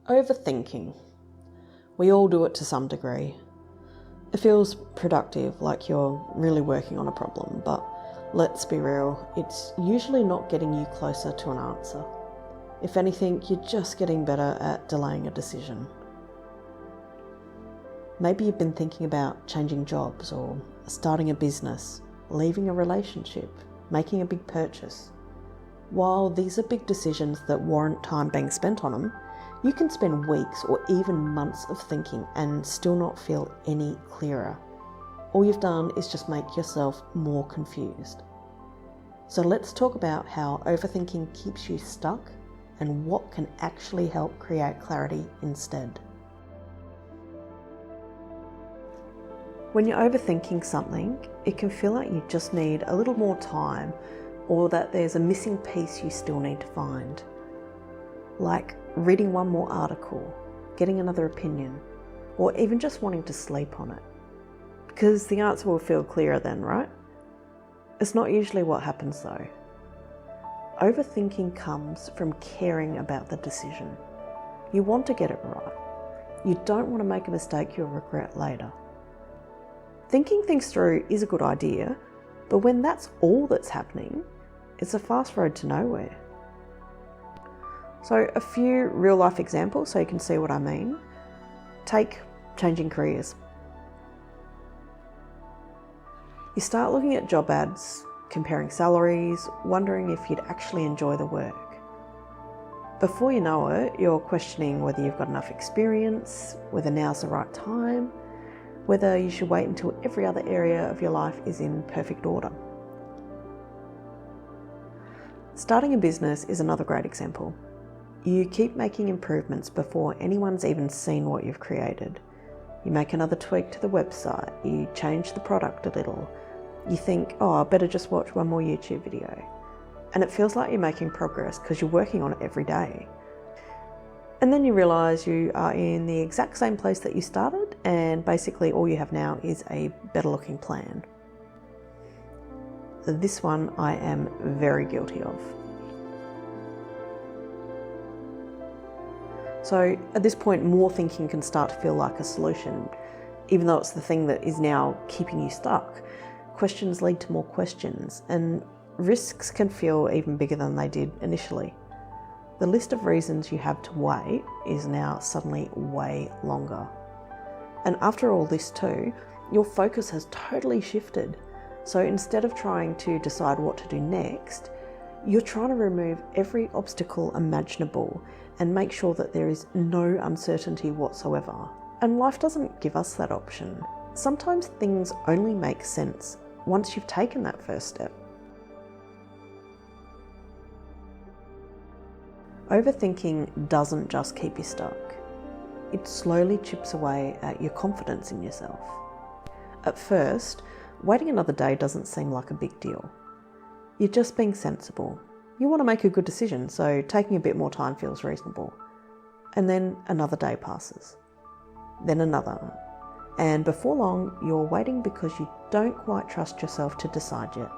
Overthinking. We all do it to some degree. It feels productive, like you're really working on a problem, but let's be real, it's usually not getting you closer to an answer. If anything, you're just getting better at delaying a decision. Maybe you've been thinking about changing jobs or starting a business, leaving a relationship, making a big purchase. While these are big decisions that warrant time being spent on them, you can spend weeks or even months of thinking and still not feel any clearer. All you've done is just make yourself more confused. So let's talk about how overthinking keeps you stuck and what can actually help create clarity instead. When you're overthinking something, it can feel like you just need a little more time, or that there's a missing piece you still need to find. Like reading one more article, getting another opinion, or even just wanting to sleep on it. Because the answer will feel clearer then, right? It's not usually what happens though. Overthinking comes from caring about the decision. You want to get it right. You don't want to make a mistake you'll regret later. Thinking things through is a good idea, but when that's all that's happening, it's a fast road to nowhere. So a few real life examples so you can see what I mean. Take changing careers. You start looking at job ads, comparing salaries, wondering if you'd actually enjoy the work. Before you know it, you're questioning whether you've got enough experience, whether now's the right time, whether you should wait until every other area of your life is in perfect order. Starting a business is another great example. You keep making improvements before anyone's even seen what you've created. You make another tweak to the website, you change the product a little, you think, I better just watch one more YouTube video. And it feels like you're making progress because you're working on it every day. And then you realise you are in the exact same place that you started, and basically all you have now is a better looking plan. This one I am very guilty of. So at this point, more thinking can start to feel like a solution, even though it's the thing that is now keeping you stuck. Questions lead to more questions, and risks can feel even bigger than they did initially. The list of reasons you have to wait is now suddenly way longer. And after all this too, your focus has totally shifted. So instead of trying to decide what to do next, you're trying to remove every obstacle imaginable and make sure that there is no uncertainty whatsoever. And life doesn't give us that option. Sometimes things only make sense once you've taken that first step. Overthinking doesn't just keep you stuck. It slowly chips away at your confidence in yourself. At first, waiting another day doesn't seem like a big deal. You're just being sensible. You want to make a good decision, so taking a bit more time feels reasonable. And then another day passes. Then another. And before long, you're waiting because you don't quite trust yourself to decide yet.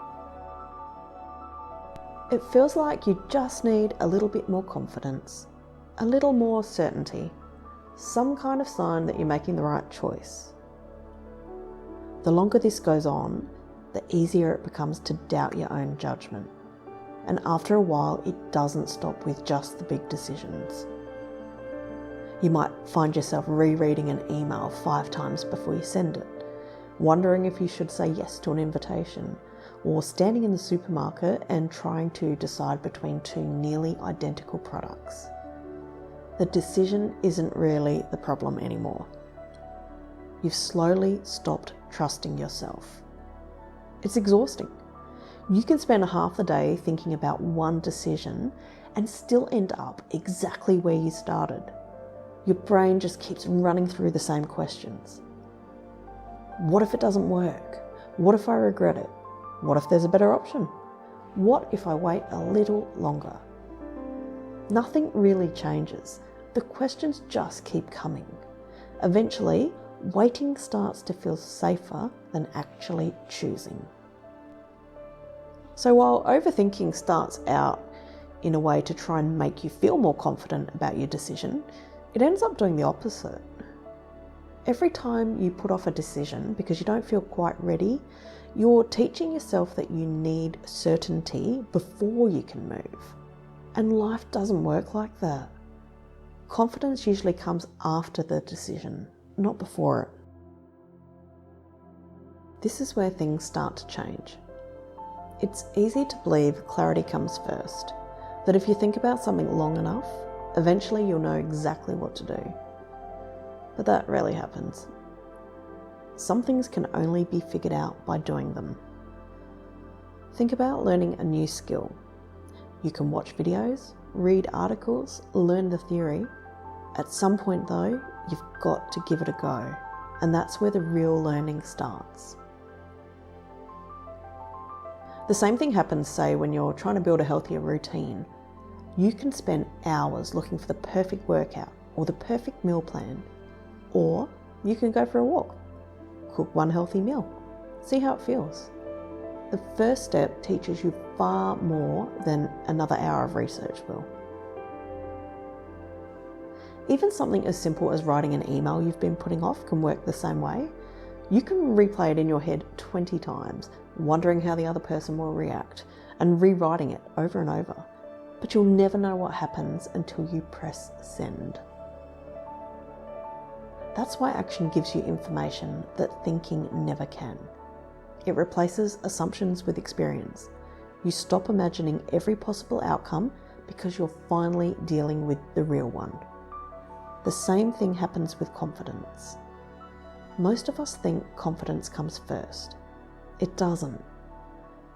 It feels like you just need a little bit more confidence, a little more certainty, some kind of sign that you're making the right choice. The longer this goes on, the easier it becomes to doubt your own judgment. And after a while, it doesn't stop with just the big decisions. You might find yourself rereading an email 5 times before you send it, wondering if you should say yes to an invitation, or standing in the supermarket and trying to decide between 2 nearly identical products. The decision isn't really the problem anymore. You've slowly stopped trusting yourself. It's exhausting. You can spend half the day thinking about one decision and still end up exactly where you started. Your brain just keeps running through the same questions. What if it doesn't work? What if I regret it? What if there's a better option? What if I wait a little longer? Nothing really changes. The questions just keep coming. Eventually, waiting starts to feel safer than actually choosing. So while overthinking starts out in a way to try and make you feel more confident about your decision, it ends up doing the opposite. Every time you put off a decision because you don't feel quite ready, you're teaching yourself that you need certainty before you can move. And life doesn't work like that. Confidence usually comes after the decision, not before it. This is where things start to change. It's easy to believe clarity comes first, that if you think about something long enough, eventually you'll know exactly what to do. But that rarely happens. Some things can only be figured out by doing them. Think about learning a new skill. You can watch videos, read articles, learn the theory. At some point though, you've got to give it a go, and that's where the real learning starts. The same thing happens, say, when you're trying to build a healthier routine. You can spend hours looking for the perfect workout or the perfect meal plan, or you can go for a walk, cook one healthy meal, see how it feels. The first step teaches you far more than another hour of research will. Even something as simple as writing an email you've been putting off can work the same way. You can replay it in your head 20 times, wondering how the other person will react, and rewriting it over and over. But you'll never know what happens until you press send. That's why action gives you information that thinking never can. It replaces assumptions with experience. You stop imagining every possible outcome because you're finally dealing with the real one. The same thing happens with confidence. Most of us think confidence comes first. It doesn't.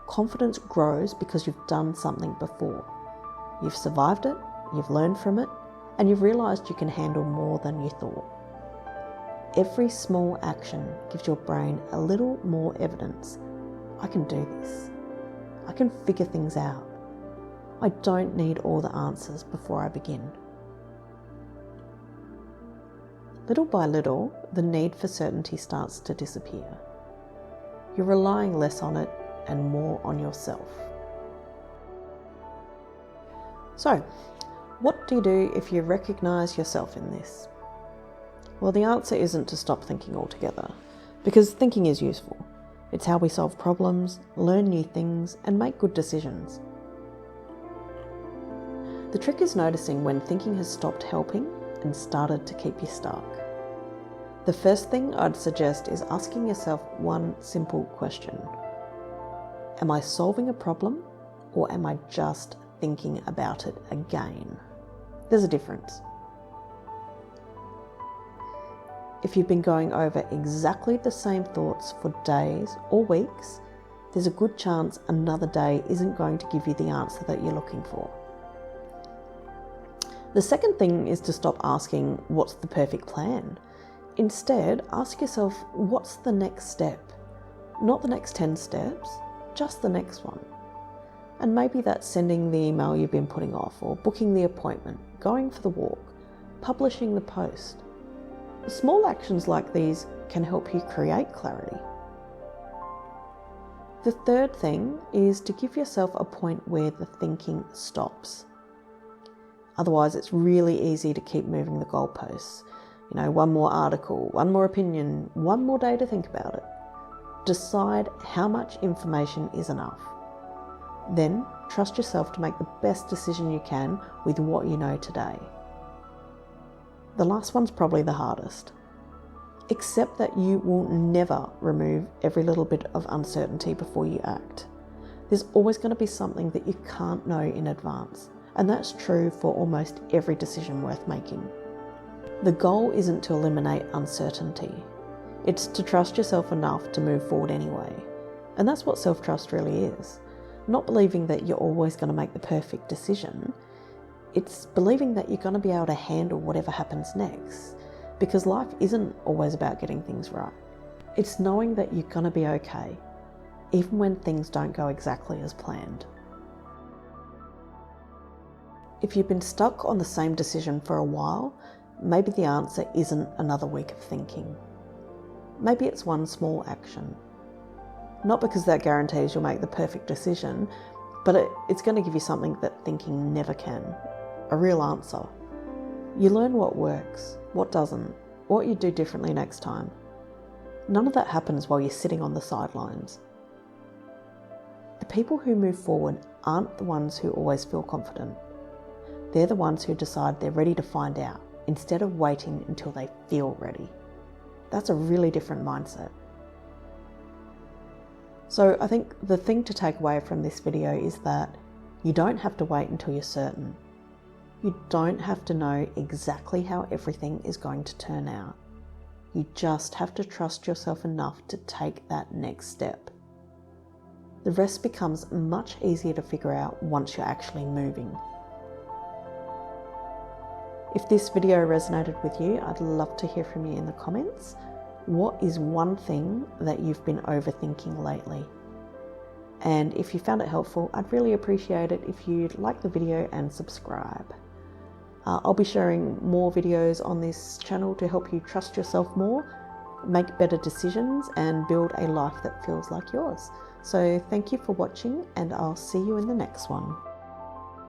Confidence grows because you've done something before. You've survived it, you've learned from it, and you've realised you can handle more than you thought. Every small action gives your brain a little more evidence. I can do this. I can figure things out. I don't need all the answers before I begin. Little by little, the need for certainty starts to disappear. You're relying less on it and more on yourself. So, what do you do if you recognise yourself in this? Well, the answer isn't to stop thinking altogether, because thinking is useful. It's how we solve problems, learn new things, and make good decisions. The trick is noticing when thinking has stopped helping and started to keep you stuck. The first thing I'd suggest is asking yourself one simple question. Am I solving a problem, or am I just thinking about it again? There's a difference. If you've been going over exactly the same thoughts for days or weeks, there's a good chance another day isn't going to give you the answer that you're looking for. The second thing is to stop asking, what's the perfect plan? Instead, ask yourself, what's the next step? Not the next 10 steps, just the next one. And maybe that's sending the email you've been putting off, or booking the appointment, going for the walk, publishing the post. Small actions like these can help you create clarity. The third thing is to give yourself a point where the thinking stops. Otherwise, it's really easy to keep moving the goalposts. One more article, one more opinion, one more day to think about it. Decide how much information is enough. Then trust yourself to make the best decision you can with what you know today. The last one's probably the hardest. Accept that you will never remove every little bit of uncertainty before you act. There's always going to be something that you can't know in advance, and that's true for almost every decision worth making. The goal isn't to eliminate uncertainty. It's to trust yourself enough to move forward anyway. And that's what self-trust really is. Not believing that you're always going to make the perfect decision. It's believing that you're going to be able to handle whatever happens next, because life isn't always about getting things right. It's knowing that you're going to be okay, even when things don't go exactly as planned. If you've been stuck on the same decision for a while, maybe the answer isn't another week of thinking. Maybe it's one small action. Not because that guarantees you'll make the perfect decision, but it's going to give you something that thinking never can. A real answer. You learn what works, what doesn't, what you do differently next time. None of that happens while you're sitting on the sidelines. The people who move forward aren't the ones who always feel confident. They're the ones who decide they're ready to find out instead of waiting until they feel ready. That's a really different mindset. So I think the thing to take away from this video is that you don't have to wait until you're certain. You don't have to know exactly how everything is going to turn out. You just have to trust yourself enough to take that next step. The rest becomes much easier to figure out once you're actually moving. If this video resonated with you, I'd love to hear from you in the comments. What is one thing that you've been overthinking lately? And if you found it helpful, I'd really appreciate it if you'd like the video and subscribe. I'll be sharing more videos on this channel to help you trust yourself more, make better decisions, and build a life that feels like yours. So thank you for watching, and I'll see you in the next one.